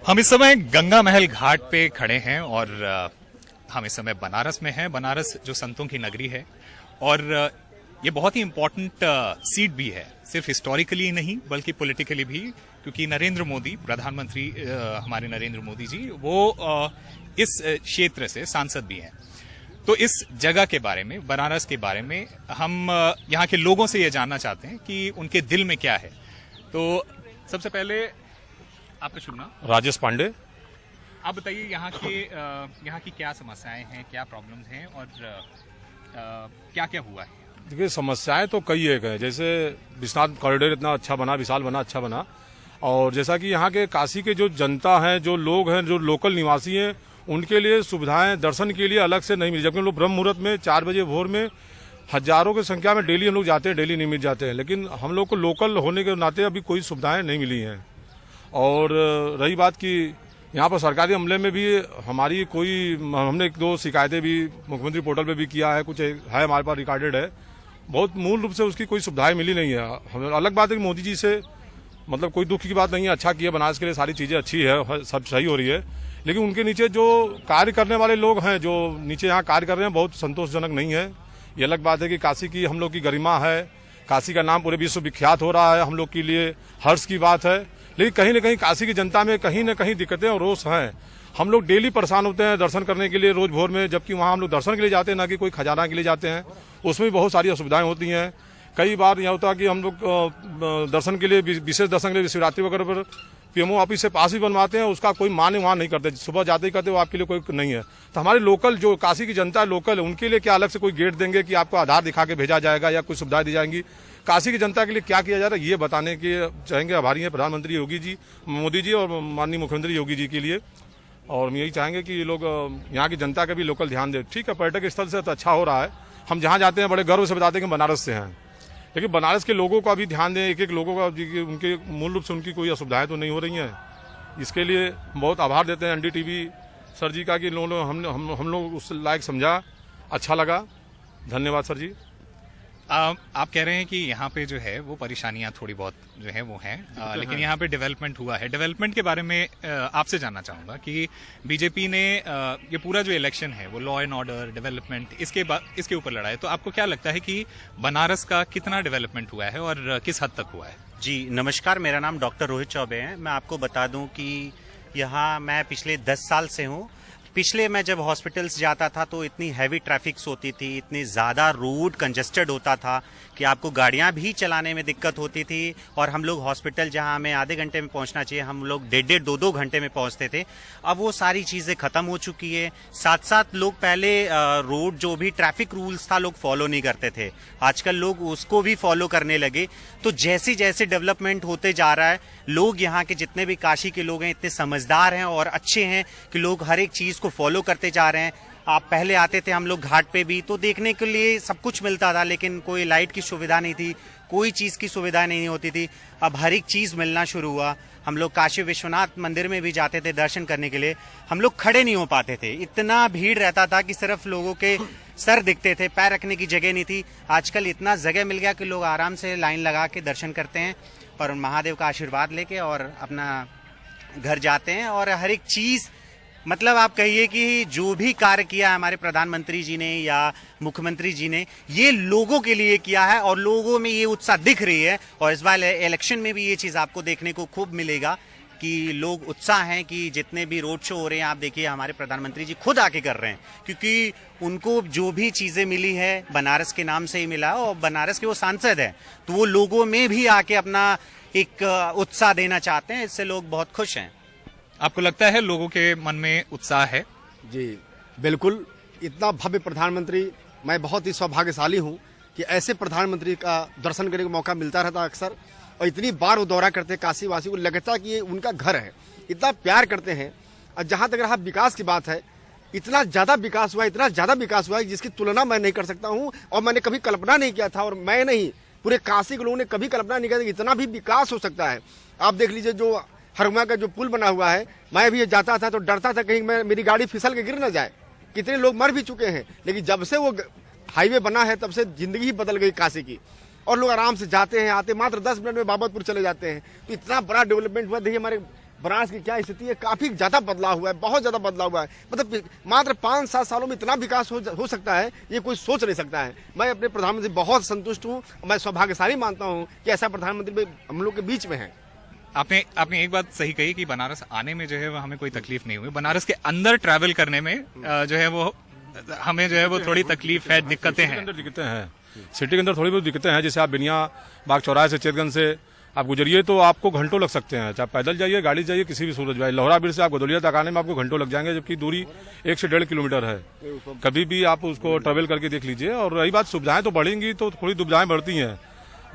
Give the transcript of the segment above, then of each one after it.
हम इस समय गंगा महल घाट पे खड़े हैं और हम इस समय बनारस में हैं। बनारस जो संतों की नगरी है और ये बहुत ही इम्पोर्टेंट सीट भी है, सिर्फ हिस्टोरिकली नहीं बल्कि पॉलिटिकली भी, क्योंकि नरेंद्र मोदी, प्रधानमंत्री हमारे नरेंद्र मोदी जी, वो इस क्षेत्र से सांसद भी हैं। तो इस जगह के बारे में, बनारस के बारे में हम यहाँ के लोगों से ये जानना चाहते हैं कि उनके दिल में क्या है। तो सबसे पहले आपका शुभ नाम? राजेश पांडे। आप बताइए यहाँ की क्या समस्याएं हैं, क्या प्रॉब्लम्स हैं और क्या क्या हुआ है? देखिए, समस्याएं तो कई एक है। जैसे विश्वनाथ कॉरिडोर इतना अच्छा बना, विशाल बना, अच्छा बना, और जैसा कि यहाँ के काशी के जो जनता है, जो लोग हैं, जो लोकल निवासी हैं, उनके लिए सुविधाएं दर्शन के लिए अलग से नहीं मिली। जबकि हम लोग ब्रह्म मुहूर्त में 4 बजे भोर में हजारों की संख्या में डेली हम लोग जाते हैं, डेली नहीं मिल जाते हैं। लेकिन हम लोग को लोकल होने के नाते अभी कोई सुविधाएं नहीं मिली हैं। और रही बात कि यहाँ पर सरकारी अमले में भी हमारी हमने 1-2 शिकायतें भी मुख्यमंत्री पोर्टल पे भी किया है, कुछ है हमारे पास रिकॉर्डेड है। बहुत मूल रूप से उसकी कोई सुविधाएं मिली नहीं है। हमें अलग बात है कि मोदी जी से मतलब कोई दुख की बात नहीं है, अच्छा किया, बनारस के लिए सारी चीजें अच्छी है, सब सही हो रही है। लेकिन उनके नीचे जो कार्य करने वाले लोग हैं, जो नीचे यहाँ कार्य कर रहे हैं, बहुत संतोषजनक नहीं है। ये अलग बात है कि काशी की हम लोग की गरिमा है, काशी का नाम पूरे विश्व विख्यात हो रहा है, हम लोग के लिए हर्ष की बात है। लेकिन कहीं न कहीं काशी की जनता में कहीं न कहीं दिक्कतें और रोष हैं। हम लोग डेली परेशान होते हैं दर्शन करने के लिए रोज भोर में, जबकि वहाँ हम लोग दर्शन के लिए जाते हैं, ना कि कोई खजाना के लिए जाते हैं। उसमें भी बहुत सारी असुविधाएं होती हैं। कई बार यह होता है कि हम लोग दर्शन के लिए, विशेष दर्शन के लिए शिवरात्रि वगैरह पर पीएमओ ऑफिस से पास भी बनवाते हैं, उसका कोई मान्य वहाँ नहीं करते। सुबह जाते ही कहते वो आपके लिए कोई नहीं है। तो हमारे लोकल जो काशी की जनता है, लोकल, उनके लिए क्या अलग से कोई गेट देंगे कि आपको आधार दिखा के भेजा जाएगा या कुछ सुविधाएं दी जाएंगी? काशी की जनता के लिए क्या किया जा रहा है, ये बताने के चाहेंगे। आभारी हैं प्रधानमंत्री योगी जी, मोदी जी और माननीय मुख्यमंत्री योगी जी के लिए। और हम यही चाहेंगे कि ये लोग यहाँ की जनता का भी लोकल ध्यान दे। ठीक है, पर्यटक स्थल से तो अच्छा हो रहा है, हम जहाँ जाते हैं बड़े गर्व से बताते हैं कि बनारस से हैं। लेकिन बनारस के लोगों का भी ध्यान दें, एक एक लोगों का, उनके मूल रूप से उनकी कोई असुविधाएं तो नहीं हो रही हैं। इसके लिए बहुत आभार देते हैं एनडीटीवी सर जी का कि हम लोग उस लायक समझा, अच्छा लगा। धन्यवाद सर जी। आप कह रहे हैं कि यहाँ पे जो है वो परेशानियां थोड़ी बहुत जो है वो हैं, लेकिन यहाँ पे डेवलपमेंट हुआ है। डेवलपमेंट के बारे में आपसे जानना चाहूंगा कि बीजेपी ने ये पूरा जो इलेक्शन है वो लॉ एंड ऑर्डर, डेवलपमेंट, इसके ऊपर लड़ा है। तो आपको क्या लगता है कि बनारस का कितना डेवलपमेंट हुआ है और किस हद तक हुआ है? जी नमस्कार, मेरा नाम डॉक्टर रोहित चौबे है। मैं आपको बता दूं कि यहाँ मैं पिछले 10 साल से हूँ। पिछले मैं जब हॉस्पिटल्स जाता था तो इतनी हैवी ट्रैफिक्स होती थी, इतनी ज़्यादा रोड कंजेस्टेड होता था कि आपको गाड़ियाँ भी चलाने में दिक्कत होती थी। और हम लोग हॉस्पिटल जहाँ हमें आधे घंटे में पहुँचना चाहिए, हम लोग 1.5 2 घंटे में पहुँचते थे। अब वो सारी चीज़ें ख़त्म हो चुकी है। साथ साथ लोग पहले रोड जो भी ट्रैफिक रूल्स था लोग फॉलो नहीं करते थे, आजकल लोग उसको भी फॉलो करने लगे। तो जैसे जैसे डेवलपमेंट होते जा रहा है, लोग यहाँ के जितने भी काशी के लोग हैं इतने समझदार हैं और अच्छे हैं कि लोग हर एक चीज़ को फॉलो करते जा रहे हैं। आप पहले आते थे हम लोग घाट पे भी तो देखने के लिए सब कुछ मिलता था, लेकिन कोई लाइट की सुविधा नहीं थी, कोई चीज़ की सुविधा नहीं होती थी। अब हर एक चीज़ मिलना शुरू हुआ। हम लोग काशी विश्वनाथ मंदिर में भी जाते थे दर्शन करने के लिए, हम लोग खड़े नहीं हो पाते थे, इतना भीड़ रहता था कि सिर्फ लोगों के सर दिखते थे, पैर रखने की जगह नहीं थी। आजकल इतना जगह मिल गया कि लोग आराम से लाइन लगा के दर्शन करते हैं और महादेव का आशीर्वाद लेके और अपना घर जाते हैं। और हर एक चीज़, मतलब आप कहिए कि जो भी कार्य किया है हमारे प्रधानमंत्री जी ने या मुख्यमंत्री जी ने, ये लोगों के लिए किया है और लोगों में ये उत्साह दिख रही है। और इस बार इलेक्शन में भी ये चीज़ आपको देखने को खूब मिलेगा कि लोग उत्साह हैं कि जितने भी रोड शो हो रहे हैं, आप देखिए हमारे प्रधानमंत्री जी खुद आके कर रहे हैं, क्योंकि उनको जो भी चीज़ें मिली है बनारस के नाम से ही मिला और बनारस के वो सांसद हैं, तो वो लोगों में भी आके अपना एक उत्साह देना चाहते हैं। इससे लोग बहुत खुश हैं। आपको लगता है लोगों के मन में उत्साह है? जी बिल्कुल, इतना भव्य प्रधानमंत्री, मैं बहुत ही सौभाग्यशाली हूँ कि ऐसे प्रधानमंत्री का दर्शन करने का मौका मिलता रहता अक्सर। और इतनी बार वो दौरा करते हैं काशी वासी को, लगता है कि ये उनका घर है, इतना प्यार करते हैं। और जहाँ तक रहा विकास की बात है, इतना ज़्यादा विकास हुआ, इतना ज़्यादा विकास हुआ जिसकी तुलना मैं नहीं कर सकता हूँ। और मैंने कभी कल्पना नहीं किया था, और मैं नहीं, पूरे काशी के लोगों ने कभी कल्पना नहीं किया कि इतना भी विकास हो सकता है। आप देख लीजिए, जो हरमुआ का जो पुल बना हुआ है, मैं भी जाता था तो डरता था कहीं मेरी गाड़ी फिसल के गिर ना जाए। कितने लोग मर भी चुके हैं, लेकिन जब से वो हाईवे बना है तब से जिंदगी ही बदल गई काशी की। और लोग आराम से जाते हैं, आते, मात्र 10 मिनट में बाबतपुर चले जाते हैं। तो इतना बड़ा डेवलपमेंट हुआ। देखिए हमारे बनारस की क्या स्थिति है, काफी ज्यादा बदलाव हुआ है, बहुत ज्यादा बदलाव हुआ है। मतलब मात्र 5-7 सालों में इतना विकास हो सकता है, ये कोई सोच नहीं सकता है। मैं अपने प्रधानमंत्री बहुत संतुष्ट हूँ, मैं सौभाग्यशाली मानता हूँ कि ऐसा प्रधानमंत्री हम लोग के बीच में है। आपने एक बात सही कही कि बनारस आने में जो है वो हमें कोई तकलीफ नहीं हुई। बनारस के अंदर ट्रैवल करने में जो है वो हमें जो है वो थोड़ी तकलीफ है, दिक्कतें हैं। दिक्कतें हैं, सिटी के अंदर थोड़ी बहुत दिक्कतें हैं। जैसे आप बिनिया बाग चौराहे से चेतगंज से आप गुजरिए तो आपको घंटों लग सकते हैं, चाहे पैदल जाइए, गाड़ी जाइए, किसी भी सूरज भाई। लोहरा ब्रिज से आप गदोलिया तक आने में आपको घंटों लग जाएंगे, जबकि दूरी 1 से 1.5 किलोमीटर है। कभी भी आप उसको ट्रेवल करके देख लीजिए। और रही बात सुविधाएं तो बढ़ेंगी तो थोड़ी दुविधाएं बढ़ती हैं,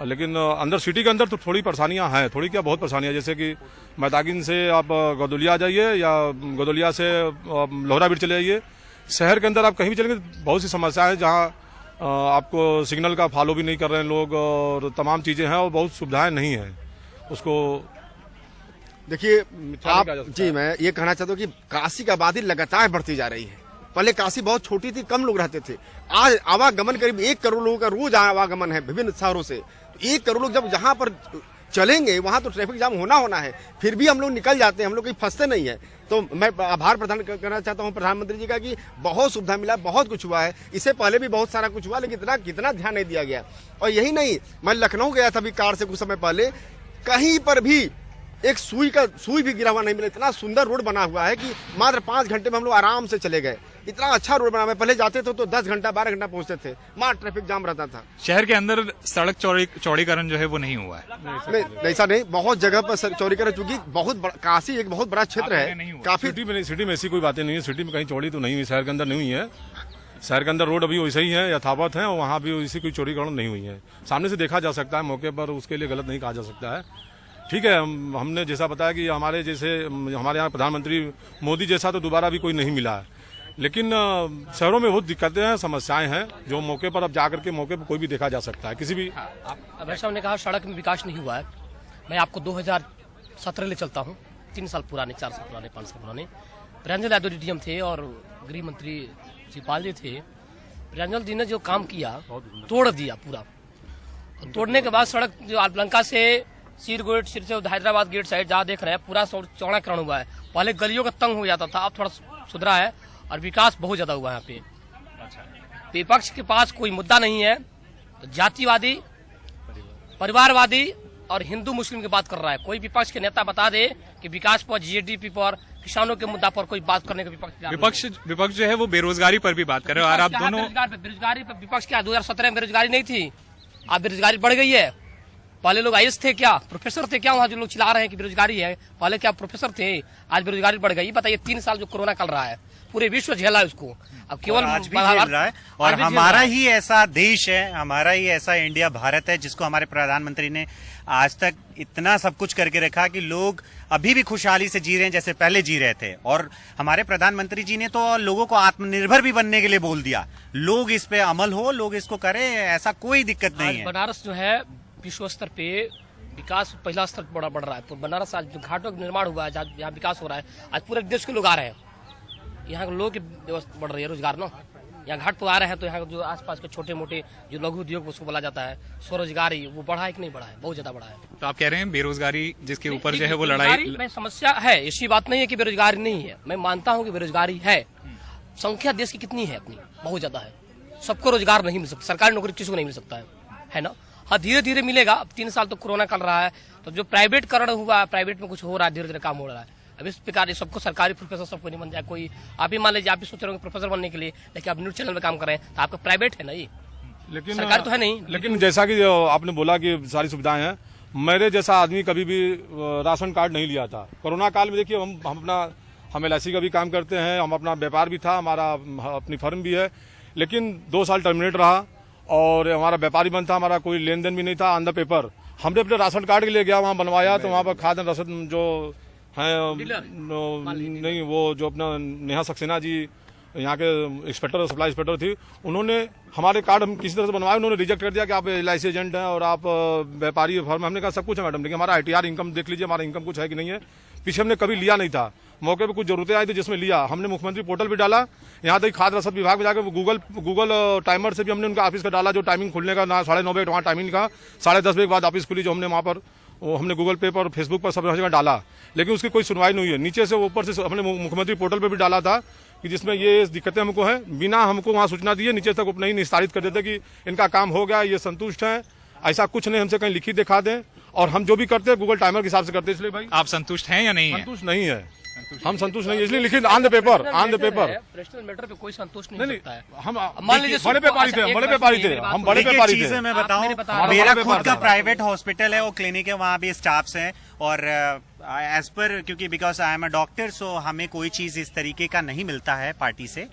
लेकिन अंदर सिटी के अंदर तो थोड़ी परेशानियां हैं, थोड़ी क्या बहुत परेशानियां। जैसे कि मैदागिन से आप गदोलिया जाइए या गदोलिया से लोहरा ब्रिज चले जाइए, शहर के अंदर आप कहीं भी चलेंगे बहुत सी समस्याएं हैं, जहाँ आपको सिग्नल का फॉलो भी नहीं कर रहे हैं लोग, और तमाम चीजें हैं और बहुत सुविधाएं नहीं है उसको। देखिए आप जी, मैं ये कहना चाहता हूँ कि काशी की आबादी लगातार बढ़ती जा रही है। पहले काशी बहुत छोटी थी, कम लोग रहते थे, आज आवागमन करीब 1 करोड़ लोगों का रोज आवागमन है विभिन्न शहरों से। 1 करोड़ लोग जब जहाँ पर चलेंगे वहां तो ट्रैफिक जाम होना है, फिर भी हम लोग निकल जाते हैं, हम लोग कहीं फंसते नहीं है। तो मैं आभार प्रदान करना चाहता हूं प्रधानमंत्री जी का कि बहुत सुविधा मिला, बहुत कुछ हुआ है। इससे पहले भी बहुत सारा कुछ हुआ, लेकिन कितना ध्यान नहीं दिया गया। और यही नहीं, मैं लखनऊ गया था अभी कार से कुछ समय पहले, कहीं पर भी एक सुई भी गिरा हुआ नहीं मिला। इतना सुंदर रोड बना हुआ है कि मात्र 5 घंटे में हम लोग आराम से चले गए। इतना अच्छा रोड बना। मैं पहले जाते थे तो 10 घंटा 12 घंटा पहुंचते थे, वहां ट्रैफिक जाम रहता था। शहर के अंदर सड़क चौड़ीकरण जो है वो नहीं हुआ है। नहीं, ऐसा नहीं, बहुत जगह पर चौड़ीकरण, चूंकि काशी एक बहुत बड़ा क्षेत्र है, काफी सिटी में ऐसी कोई बातें नहीं है। सिटी में कहीं चौड़ी तो नहीं हुई, शहर के अंदर नहीं हुई है। शहर के अंदर रोड अभी वैसे ही है, यथावत है, और वहाँ भी वैसी कोई चौड़ीकरण नहीं हुई है। सामने से देखा जा सकता है, मौके पर उसके लिए गलत नहीं कहा जा सकता है। ठीक है, हमने जैसा बताया कि हमारे यहाँ प्रधानमंत्री मोदी जैसा तो दोबारा भी कोई नहीं मिला है, लेकिन शहरों में बहुत दिक्कतें हैं, समस्याएं हैं, जो मौके पर अब जाकर के मौके पर कोई भी देखा जा सकता है किसी भी। अभय साहब ने कहा सड़क में विकास नहीं हुआ है। मैं आपको 2017 ले चलता हूँ, 3 साल पुराने, 4 साल पुराने, 5 साल पुराने। प्रियंजल यादव डीएम थे और गृह मंत्री शिवपाल जी थे। प्रियंजल जी ने जो काम किया तोड़ दिया पूरा। तोड़ने के बाद सड़क जो लंका से सिर से हैदराबाद गेट साइड जहाँ देख रहे हैं पूरा चौड़ाकरण हुआ है। पहले गलियों का तंग हो जाता था, अब थोड़ा सुधरा है और विकास बहुत ज्यादा हुआ है यहाँ पे। विपक्ष के पास कोई मुद्दा नहीं है, तो जातिवादी, परिवारवादी और हिंदू मुस्लिम की बात कर रहा है। कोई विपक्ष के नेता बता दे कि विकास पर, जीडीपी पर, किसानों के मुद्दा पर कोई बात करने का विपक्ष जो है वो बेरोजगारी पर भी बात कर रहे हो। और आप दोनों बेरोजगारी पर विपक्ष क्या 2017 में बेरोजगारी नहीं थी, अब बेरोजगारी बढ़ गई है। पहले लोग आईएएस थे क्या, प्रोफेसर थे क्या, वहाँ जो लोग चिल्ला रहे हैं कि बेरोजगारी है, पहले क्या प्रोफेसर थे, आज बेरोजगारी बढ़ गई। बताइए 3 साल जो कोरोना चल रहा है, पूरे विश्व झेला है उसको, अब केवल आज भी झेल रहा है। और हमारा ही ऐसा देश है, हमारा ही ऐसा इंडिया भारत है, जिसको हमारे प्रधानमंत्री ने आज तक इतना सब कुछ करके रखा कि लोग अभी भी खुशहाली से जी रहे हैं जैसे पहले जी रहे थे। और हमारे प्रधानमंत्री जी ने तो लोगों को आत्मनिर्भर भी बनने के लिए बोल दिया। लोग इस पे अमल हो, लोग इसको करें, ऐसा कोई दिक्कत नहीं है। बनारस जो है विश्व स्तर पे विकास पहला स्तर बड़ा बढ़ रहा है। तो बनारस आज जो घाटों का निर्माण हुआ है, जहाँ विकास हो रहा है, आज पूरे देश के लोग आ रहे हैं। यहाँ के लोगों की व्यवस्था बढ़ रही है, रोजगार ना, यहाँ घाट पर आ रहे हैं तो यहाँ जो आसपास के छोटे मोटे जो लघु उद्योग उसको बोला जाता है, स्वरोजगारी, वो बढ़ा है कि नहीं बढ़ा है, बहुत ज्यादा बढ़ा है। तो आप कह रहे हैं बेरोजगारी जिसके ऊपर जो है वो लड़ाई में समस्या है, ऐसी बात नहीं है कि बेरोजगारी नहीं है। मैं मानता हूँ कि बेरोजगारी है, संख्या देश की कितनी है अपनी, बहुत ज्यादा है। सबको रोजगार नहीं मिल सकता, सरकारी नौकरी किसी को नहीं मिल सकता है ना। हाँ, धीरे धीरे मिलेगा। अब 3 साल तो कोरोना चल रहा है, तो जो प्राइवेटकरण हुआ है, प्राइवेट में कुछ हो रहा है, धीरे धीरे काम हो रहा है। अब इस प्रकार सबको सरकारी प्रोफेसर सबको नहीं बन जाए। कोई आप ही मान लीजिए, आप भी सोच रहे होंगे प्रोफेसर बनने के लिए, लेकिन आप न्यूज चैनल में काम कर रहे हैं तो आपका प्राइवेट है ना, ये लेकिन सरकारी तो है नहीं। लेकिन जैसा कि आपने बोला कि सारी सुविधाएं हैं, मेरे जैसा आदमी कभी भी राशन कार्ड नहीं लिया था। कोरोना काल में देखिए हम LIC का भी काम करते हैं, हम अपना व्यापार भी था, हमारा अपनी फर्म भी है, लेकिन 2 साल टर्मिनेट रहा और हमारा व्यापारी बंद था, हमारा कोई लेन देन भी नहीं था ऑन द पेपर। हमने अपने राशन कार्ड के लिए गया, वहाँ बनवाया, तो वहाँ पर खाद्य रसद जो है नहीं, वो जो अपना नेहा सक्सेना जी यहाँ के इंस्पेक्टर, सप्लाई इंस्पेक्टर थी, उन्होंने हमारे कार्ड हम किसी तरह से बनवाए, उन्होंने रिजेक्ट कर दिया कि आप LIC एजेंट हैं और आप व्यापारी फर्म। हमने कहा सब कुछ है मैडम, लेकिन हमारा ITR इनकम देख लीजिए, हमारा इनकम कुछ है कि नहीं है। पीछे हमने कभी लिया नहीं था, मौके पे कुछ जरूरतें आई थी जिसमें लिया। हमने मुख्यमंत्री पोर्टल भी डाला, यहाँ तक खाद्य रसद विभाग में जाकर गूगल टाइमर से भी हमने उनका ऑफिस का डाला, जो टाइमिंग खुलने का 9:30 बजे वहाँ टाइमिंग का 10:30 बजे के बाद ऑफिस खुली, जो हमने वहाँ पर वो हमने गूगल पे पर, फेसबुक पर, सब जगह डाला, लेकिन उसकी कोई सुनवाई नहीं हुई है। नीचे से ऊपर से हमने मुख्यमंत्री पोर्टल पर भी डाला था कि जिसमें ये दिक्कतें हमको हैं, बिना हमको वहाँ सूचना दिए नीचे तक नहीं निस्तारित कर देते कि इनका काम हो गया, ये संतुष्ट हैं। ऐसा कुछ नहीं, हमसे कहीं लिखित दिखा दें, और हम जो भी करते हैं गूगल टाइमर के हिसाब से करते हैं। इसलिए भाई आप संतुष्ट हैं या नहीं है? संतुष्ट नहीं है, हम संतुष्ट नहीं है, इसलिए लिखित on the paper, on the paper. Personal matter पे कोई संतुष्ट नहीं नहीं सकता है। हम मान लीजिए बड़े व्यापारी थे, बड़े व्यापारी थे, हम बड़े व्यापारी थे। चीजें मैं बताऊं, बताओ। मेरा बड़ा खुद का व्यापार था। प्राइवेट हॉस्पिटल है, वो क्लिनिक है, वहाँ भी स्टाफ्स हैं, और एज पर, क्योंकि because I am a doctor, so हमें कोई चीज इस तरीके का नहीं मिलता है पार्टी से।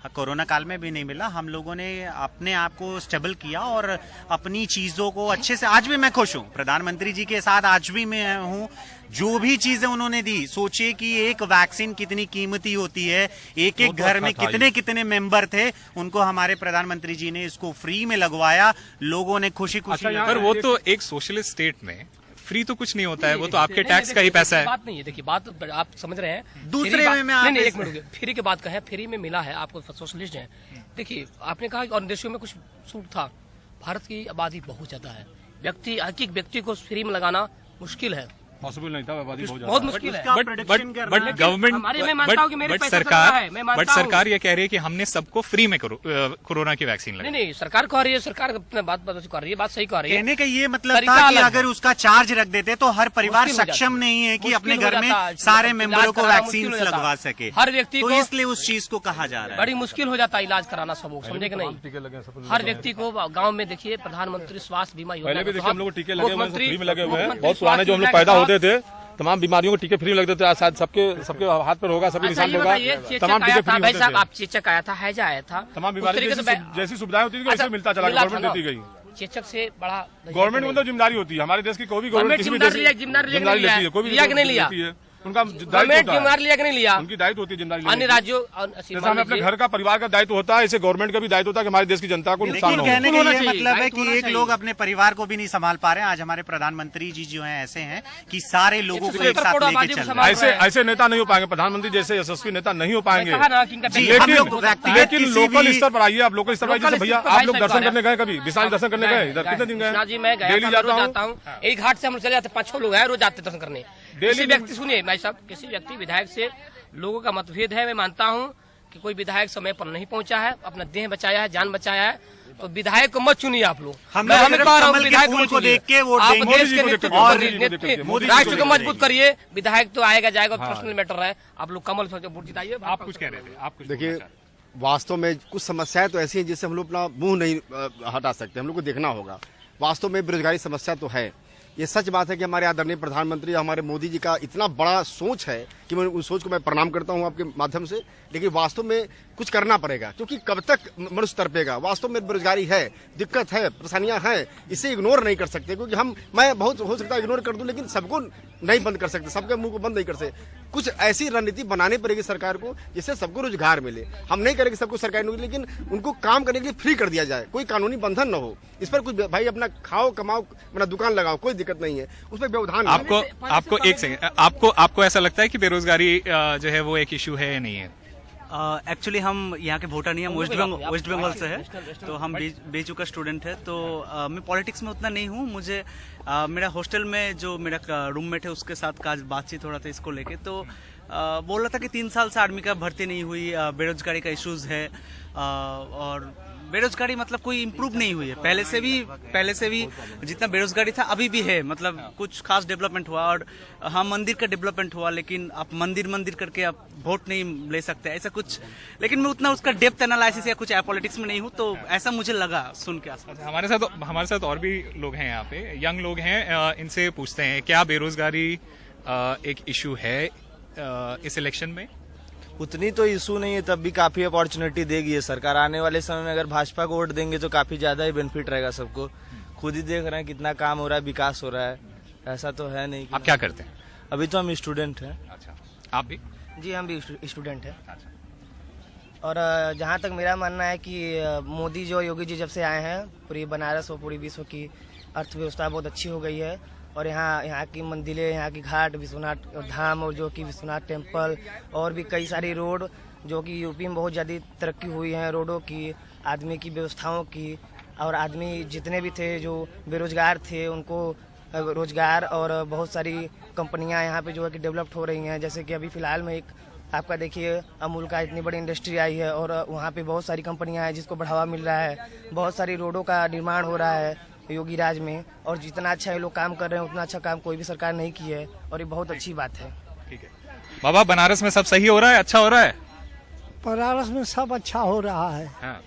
कोरोना काल में भी नहीं मिला। हम लोगों ने अपने आप को स्टेबल किया और अपनी चीजों को अच्छे से, आज भी मैं खुश हूँ प्रधानमंत्री जी के साथ, आज भी मैं हूँ। जो भी चीजें उन्होंने दी, सोचिए कि एक वैक्सीन कितनी कीमती होती है, एक एक घर में कितने कितने मेंबर थे, उनको हमारे प्रधानमंत्री जी ने इसको फ्री में लगवाया, लोगों ने खुशी खुशी। पर वो तो एक सोशलिस्ट स्टेट में फ्री तो कुछ नहीं होता है, वो तो आपके टैक्स का ही पैसा है। बात नहीं है, देखिए बात आप समझ रहे हैं। दूसरे में नहीं, एक मिनट, फ्री की बात कहें, फ्री में मिला है आपको, सोशलिस्ट है। देखिए आपने कहा और देशों में कुछ सूट था, भारत की आबादी बहुत ज्यादा है, एक व्यक्ति को फ्री में लगाना मुश्किल है, पॉसिबल नहीं था, बहुत मुश्किल है। बट गवर्नमेंट सरकार ये कह रही है कि हमने सबको फ्री में कोरोना की वैक्सीन लगाई। नहीं, सरकार कह रही है, सरकार अपने बात कर रही है, बात सही कह रही है। कहने का ये मतलब था कि अगर उसका चार्ज रख देते तो हर परिवार सक्षम नहीं है कि अपने घर में सारे मेंबरों को वैक्सीन लगवा सके, हर व्यक्ति को, इसलिए उस चीज को कहा जा रहा है। बड़ी मुश्किल हो जाता है इलाज कराना, सब समझे कि नहीं। हर व्यक्ति को गाँव में देखिए, प्रधानमंत्री स्वास्थ्य बीमा पहले भी देखिए हम लोग टीके लगे हुए हैं, फ्री में लगे हुए हैं, मुख्यमंत्री बहुत पुराने जो हम लोग पैदा होते थे, तमाम बीमारियों को टीके फ्री में लगते थे। शायद सबके हाथ पर होगा, सबके निशान होगा, तमाम टीके फ्री भाई साहब, होते थे। आप चेचक आया था, हैजा आया था, तमाम बीमारी जैसी सुविधाएं होती थी वैसे मिलता चला, गवर्नमेंट देती गई। चेचक से बड़ा गवर्नमेंट मतलब जिम्मेदारी होती है हमारे देश की, कोई भी गवर्नमेंट जिम्मेदारी लेती है, कोई भी नहीं लिया, उनका गवर्नमेंट जिम्मेदारी लिया कि नहीं लिया, उनकी दायित्व होती है जिम्मेदारी। अन्य राज्यों जैसे हमें अपने घर का, परिवार का दायित्व होता है, ऐसे गवर्नमेंट का भी दायित्व होता है कि हमारे देश की जनता को नुकसान लेकिन हो। कहने का ये मतलब है कि एक लोग अपने परिवार को भी नहीं संभाल पा रहे हैं। आज हमारे प्रधानमंत्री जी जो हैं ऐसे हैं कि सारे लोगों को एक साथ लेके चल रहे हैं। ऐसे नेता नहीं हो पाएंगे, प्रधानमंत्री जैसे यशस्वी नेता नहीं हो पाएंगे। लेकिन लोकल स्तर पर आइए, आप लोकल स्तर पर आइए। जैसे भैया आप लोग दर्शन करने गए, कभी विशाल दर्शन करने गए, इधर कितने दिन गए? जी मैं डेली जाता हूँ, एक घाट से हम चले जाते, 5-6 लोग हैं रोज जाते दर्शन करने। किसी व्यक्ति, सुनिए भाई साहब, किसी व्यक्ति विधायक से लोगों का मतभेद है, मैं मानता हूं कि कोई विधायक समय पर नहीं पहुंचा है, अपना देह बचाया है, जान बचाया है, तो विधायक को मत चुनिए आप लोग। हम विधायक को देख के वोट आप देंगे। देश के नेतृत्व, राष्ट्र को मजबूत करिए। विधायक तो आएगा जाएगा, पर्सनल मैटर है, आप लोग कमल वोट जिताइए। आप कुछ कह रहे थे, आप कुछ देखिए, वास्तव में कुछ समस्याएं तो ऐसी हैं जिससे हम लोग अपना मुंह नहीं हटा सकते, हम लोग को देखना होगा। वास्तव में बेरोजगारी समस्या तो है, ये सच बात है कि हमारे आदरणीय प्रधानमंत्री, हमारे मोदी जी का इतना बड़ा सोच है कि मैं उस सोच को मैं प्रणाम करता हूं आपके माध्यम से। लेकिन वास्तव में कुछ करना पड़ेगा, क्योंकि कब तक मनुष्य तड़पेगा। वास्तव में बेरोजगारी है, दिक्कत है, परेशानियां हैं, इसे इग्नोर नहीं कर सकते, क्योंकि मैं बहुत हो सकता है इग्नोर कर दूं, लेकिन सबको नहीं बंद कर सकते, सबके मुंह को बंद नहीं कर सकते। कुछ ऐसी रणनीति बनानी पड़ेगी सरकार को जिससे सबको रोजगार मिले। हम नहीं करेंगे सबको सरकारी नौकरी, लेकिन उनको काम करने के लिए फ्री कर दिया जाए, कोई कानूनी बंधन न हो। इस पर कुछ भाई अपना खाओ कमाओ, अपना दुकान लगाओ, कोई दिक्कत नहीं है, उस पर व्यवधान। आपको एक सेकंड, आपको ऐसा लगता है कि बेरोजगारी जो है वो एक इशू है या नहीं है? एक्चुअली हम यहाँ के वोटर नहीं, हम वेस्ट बंगाल से है, तो हम बीएचयू का स्टूडेंट है। तो मैं पॉलिटिक्स में उतना नहीं हूँ। मुझे मेरा हॉस्टल में जो मेरा रूममेट है उसके साथ बातचीत हो रहा था इसको लेके, तो बोल रहा था कि 3 साल से आर्मी का भर्ती नहीं हुई, बेरोजगारी का इश्यूज है, और बेरोजगारी मतलब कोई इम्प्रूव नहीं हुई है। पहले से भी जितना बेरोजगारी था अभी भी है, मतलब कुछ खास डेवलपमेंट हुआ। और हाँ, मंदिर का डेवलपमेंट हुआ, लेकिन आप मंदिर करके आप वोट नहीं ले सकते, ऐसा कुछ। लेकिन मैं उतना उसका डेप्थ एनालिसिस या कुछ पॉलिटिक्स में नहीं हूँ, तो ऐसा मुझे लगा सुन के आसपास। हमारे साथ और भी लोग हैं यहाँ पे, यंग लोग हैं, इनसे पूछते हैं क्या बेरोजगारी एक इशू है इस इलेक्शन में? उतनी तो इशू नहीं है, तब भी काफी अपॉर्चुनिटी देगी ये सरकार। आने वाले समय में अगर भाजपा को वोट देंगे तो काफी ज्यादा ही बेनिफिट रहेगा सबको। खुद ही देख रहे हैं कितना काम हो रहा है, विकास हो रहा है, ऐसा तो है नहीं। आप क्या करते हैं? अभी तो हम स्टूडेंट हैं। अच्छा, आप भी? जी हम भी स्टूडेंट हैं। और जहाँ तक मेरा मानना है कि मोदी जो योगी जी जब से आए हैं, पूरी बनारस और पूरी विश्व की अर्थव्यवस्था बहुत अच्छी हो गई है। और यहाँ की मंदिरें, यहाँ की घाट, विश्वनाथ धाम, और जो कि विश्वनाथ टेम्पल, और भी कई सारी रोड जो कि यूपी में बहुत ज़्यादा तरक्की हुई है, रोडों की, आदमी की व्यवस्थाओं की। और आदमी जितने भी थे जो बेरोजगार थे उनको रोजगार और बहुत सारी कंपनियां यहाँ पे जो है कि डेवलप्ड हो रही हैं। जैसे कि अभी फिलहाल में एक आपका देखिए अमूल का इतनी बड़ी इंडस्ट्री आई है और वहाँ पे बहुत सारी कंपनियां हैं जिसको बढ़ावा मिल रहा है। बहुत सारी रोडों का निर्माण हो रहा है योगी राज में, और जितना अच्छा ये लोग काम कर रहे हैं उतना अच्छा काम कोई भी सरकार नहीं की है, और ये बहुत अच्छी बात है। ठीक है बाबा, बनारस में सब सही हो रहा है, अच्छा हो रहा है? बनारस में सब अच्छा हो रहा है। हाँ।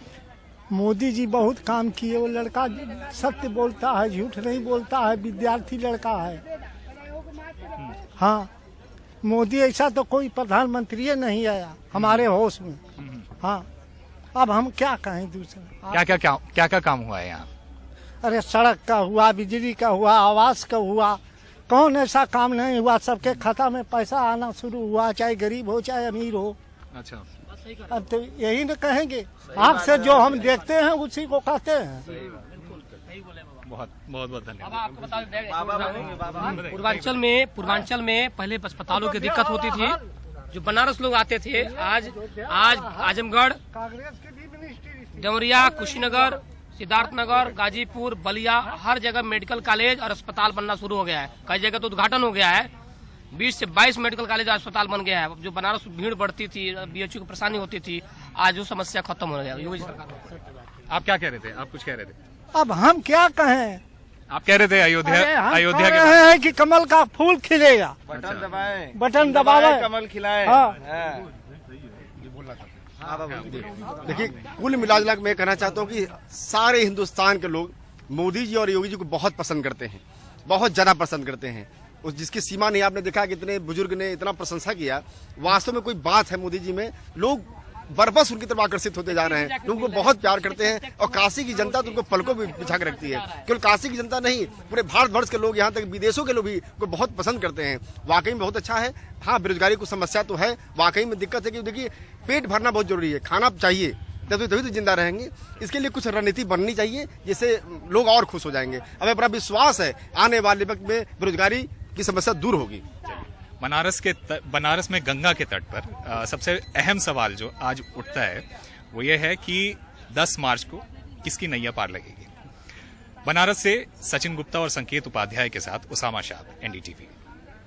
मोदी जी बहुत काम किए। वो लड़का सत्य बोलता है, झूठ नहीं बोलता है, विद्यार्थी लड़का है। हाँ, मोदी ऐसा तो कोई प्रधानमंत्री नहीं आया हमारे होश में। हाँ, अब हम क्या कहें दूसरा। क्या काम हुआ है यहाँ? अरे सड़क का हुआ, बिजली का हुआ, आवास का हुआ, कौन ऐसा काम नहीं हुआ। सबके खाता में पैसा आना शुरू हुआ, चाहे गरीब हो चाहे अमीर हो। अच्छा, अब तो यही न कहेंगे, आपसे जो हम देखते हैं उसी को कहते हैं। बहुत बहुत बहुत धन्यवाद। आपको बता दें, पूर्वांचल में पहले अस्पतालों की दिक्कत होती थी। जो बनारस लोग आते थे, आज आजमगढ़, देवरिया, कुशीनगर, सिद्धार्थनगर, गाजीपुर, बलिया, हर जगह मेडिकल कॉलेज और अस्पताल बनना शुरू हो गया है। कई जगह तो उद्घाटन हो गया है। 20 से 22 मेडिकल कॉलेज और अस्पताल बन गया है। जो बनारस भीड़ बढ़ती थी, बीएचयू की परेशानी होती थी, आज वो समस्या खत्म हो गया योगी सरकार। आप क्या कह रहे थे? आप कुछ कह रहे थे? अब हम क्या कहें। आप कह रहे थे अयोध्या कह रहे हैं कि कमल का फूल खिलेगा। बटन दबाए कमल खिलाए। देखिए, कुल मिलाजुला मैं कहना चाहता हूँ कि सारे हिंदुस्तान के लोग मोदी जी और योगी जी को बहुत पसंद करते हैं, बहुत ज्यादा पसंद करते हैं। उस जिसकी सीमा नहीं, आपने देखा कि इतने बुजुर्ग ने इतना प्रशंसा किया। वास्तव में कोई बात है मोदी जी में, लोग बरबस उनकी तरफ आकर्षित होते जा रहे हैं। लोग उनको बहुत प्यार करते हैं और काशी की जनता तो उनको पलकों भी बिछा के रखती है। केवल काशी की जनता नहीं, पूरे भारतवर्ष के लोग, यहाँ तक विदेशों के लोग भी उनको बहुत पसंद करते हैं। वाकई में बहुत अच्छा है। हाँ, बेरोजगारी की समस्या तो है, वाकई में दिक्कत है कि देखिए पेट भरना बहुत जरूरी है, खाना चाहिए, तभी तो जिंदा रहेंगे। इसके लिए कुछ रणनीति बननी चाहिए जिससे लोग और खुश हो जाएंगे। हमें बड़ा विश्वास है आने वाले वक्त में बेरोजगारी की समस्या दूर होगी। बनारस में गंगा के तट पर सबसे अहम सवाल जो आज उठता है वो ये है कि 10 मार्च को किसकी नैया पार लगेगी। बनारस से सचिन गुप्ता और संकेत उपाध्याय के साथ उसामा शाह, NDTV।